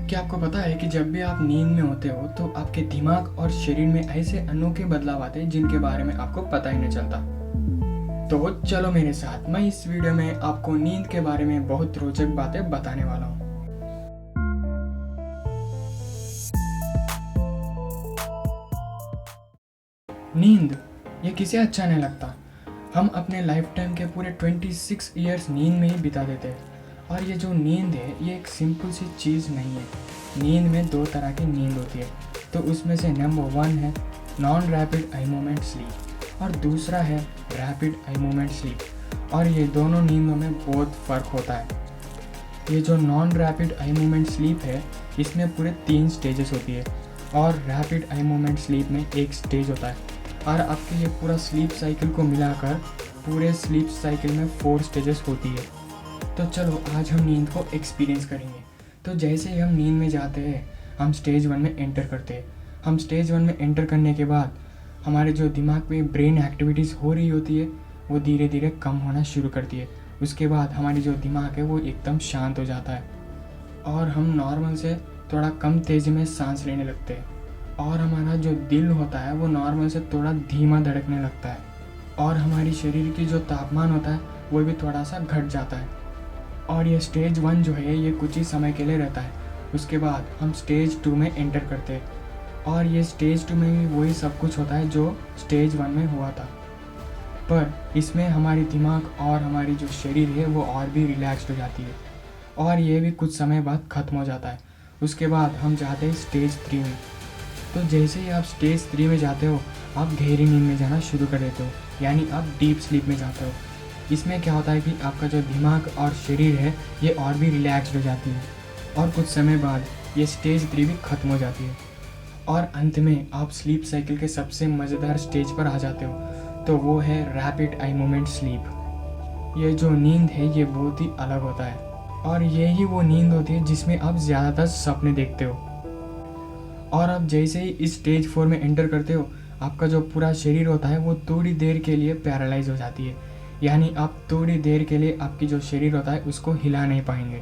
क्या आपको पता है कि जब भी आप नींद में होते हो तो आपके दिमाग और शरीर में ऐसे अनोखे बदलाव आते हैं जिनके बारे में आपको पता ही नहीं चलता। तो चलो मेरे साथ, मैं इस वीडियो में आपको नींद के बारे में बहुत रोचक बातें बताने वाला हूँ। नींद ये किसे अच्छा नहीं लगता। हम अपने लाइफ टाइम के पूरे 26 ईयर्स नींद में ही बिता देते हैं। और ये जो नींद है ये एक सिंपल सी चीज़ नहीं है। नींद में दो तरह की नींद होती है। तो उसमें से नंबर 1 है non rapid eye movement sleep और दूसरा है रैपिड आई मूवमेंट स्लीप। और ये दोनों नींदों में बहुत फ़र्क होता है। ये जो non rapid eye movement sleep है इसमें पूरे 3 स्टेजेस होती है और रैपिड आई मूवमेंट स्लीप में एक स्टेज होता है। और आपके ये पूरा स्लीप साइकिल को मिलाकर पूरे स्लीप साइकिल में 4 स्टेजेस होती है। तो चलो आज हम नींद को एक्सपीरियंस करेंगे। तो जैसे ही हम नींद में जाते हैं हम स्टेज 1 में एंटर करते हैं। हम स्टेज 1 में एंटर करने के बाद हमारे जो दिमाग में ब्रेन एक्टिविटीज़ हो रही होती है वो धीरे धीरे कम होना शुरू करती है। उसके बाद हमारी जो दिमाग है वो एकदम शांत हो जाता है और हम नॉर्मल से थोड़ा कम तेज़ी में सांस लेने लगते हैं। और हमारा जो दिल होता है वो नॉर्मल से थोड़ा धीमा धड़कने लगता है और हमारी शरीर की जो तापमान होता है वो भी थोड़ा सा घट जाता है। और ये स्टेज 1 जो है ये कुछ ही समय के लिए रहता है। उसके बाद हम स्टेज 2 में एंटर करते हैं और ये स्टेज 2 में भी वही सब कुछ होता है जो स्टेज 1 में हुआ था, पर इसमें हमारी दिमाग और हमारी जो शरीर है वो और भी रिलैक्स्ड हो जाती है और ये भी कुछ समय बाद ख़त्म हो जाता है। उसके बाद हम जाते हैं स्टेज 3 में। तो जैसे ही आप स्टेज 3 में जाते हो आप गहरी नींद में जाना शुरू कर देते हो, यानी आप डीप स्लीप में जाते हो। इसमें क्या होता है कि आपका जो दिमाग और शरीर है ये और भी रिलैक्स्ड हो जाती है और कुछ समय बाद ये स्टेज 3 भी ख़त्म हो जाती है और अंत में आप स्लीप साइकिल के सबसे मज़ेदार स्टेज पर आ जाते हो। तो वो है रैपिड आई मूवमेंट स्लीप। ये जो नींद है ये बहुत ही अलग होता है और ये ही वो नींद होती है जिसमें आप ज़्यादातर सपने देखते हो। और आप जैसे ही इस स्टेज 4 में एंटर करते हो आपका जो पूरा शरीर होता है वो थोड़ी देर के लिए पैरालाइज हो जाती है, यानी आप थोड़ी देर के लिए आपकी जो शरीर होता है उसको हिला नहीं पाएंगे।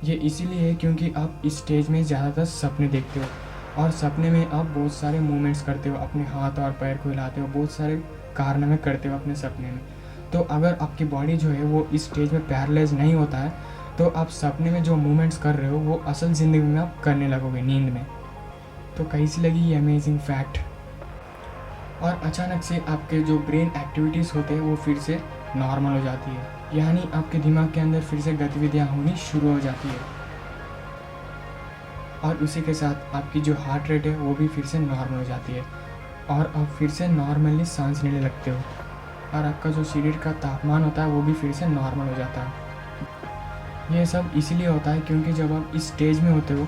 ये इसीलिए है क्योंकि आप इस स्टेज में ज़्यादातर सपने देखते हो और सपने में आप बहुत सारे मूवमेंट्स करते हो, अपने हाथ और पैर को हिलाते हो, बहुत सारे कारनामे करते हो अपने सपने में। तो अगर आपकी बॉडी जो है वो इस स्टेज में पैरालाइज नहीं होता है तो आप सपने में जो मूवमेंट्स कर रहे हो वो असल ज़िंदगी में आप करने लगोगे नींद में। तो कैसी लगी ये अमेजिंग फैक्ट। और अचानक से आपके जो ब्रेन एक्टिविटीज़ होते हैं वो फिर से नॉर्मल हो जाती है, यानी आपके दिमाग के अंदर फिर से गतिविधियाँ होनी शुरू हो जाती है और उसी के साथ आपकी जो हार्ट रेट है वो भी फिर से नॉर्मल हो जाती है और आप फिर से नॉर्मली सांस लेने लगते हो और आपका जो शरीर का तापमान होता है वो भी फिर से नॉर्मल हो जाता है। ये सब इसीलिए होता है क्योंकि जब आप इस स्टेज में होते हो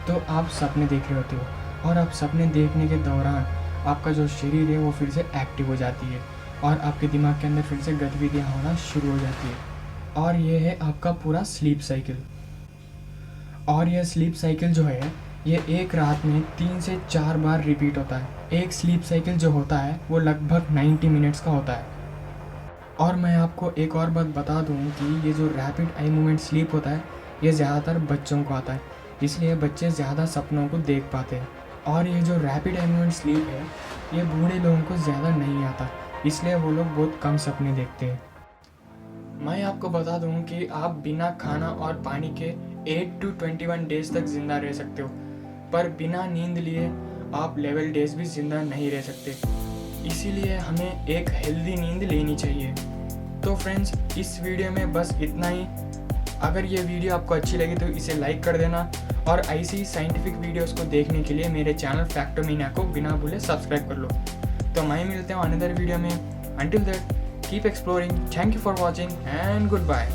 तो आप सपने देख रहे होते हो और आप सपने देखने के दौरान आपका जो शरीर है वो फिर से एक्टिव हो जाती है और आपके दिमाग के अंदर फिर से गतिविधियाँ होना शुरू हो जाती है और ये है आपका पूरा स्लीप साइकिल। और यह स्लीप साइकिल जो है ये एक रात में 3 से 4 बार रिपीट होता है। एक स्लीप साइकिल जो होता है वो लगभग 90 मिनट्स का होता है। और मैं आपको एक और बात बता दूँ कि ये जो रैपिड आई मूवमेंट स्लीप होता है ये ज़्यादातर बच्चों को आता है, इसलिए बच्चे ज़्यादा सपनों को देख पाते हैं। और ये जो रैपिड आई मूवमेंट स्लीप है ये बूढ़े लोगों को ज़्यादा नहीं आता, इसलिए वो लोग बहुत कम सपने देखते हैं। मैं आपको बता दूं कि आप बिना खाना और पानी के 8 to 21 डेज तक ज़िंदा रह सकते हो, पर बिना नींद लिए आप लेवल डेज भी ज़िंदा नहीं रह सकते। इसीलिए हमें एक हेल्दी नींद लेनी चाहिए। तो फ्रेंड्स इस वीडियो में बस इतना ही। अगर ये वीडियो आपको अच्छी लगी तो इसे लाइक कर देना और ऐसी साइंटिफिक वीडियोस को देखने के लिए मेरे चैनल फैक्टोमीनिया को बिना भूले सब्सक्राइब कर लो। तो मैं मिलते हूँ अनदर वीडियो में। Until that keep exploring. Thank you for watching and good bye.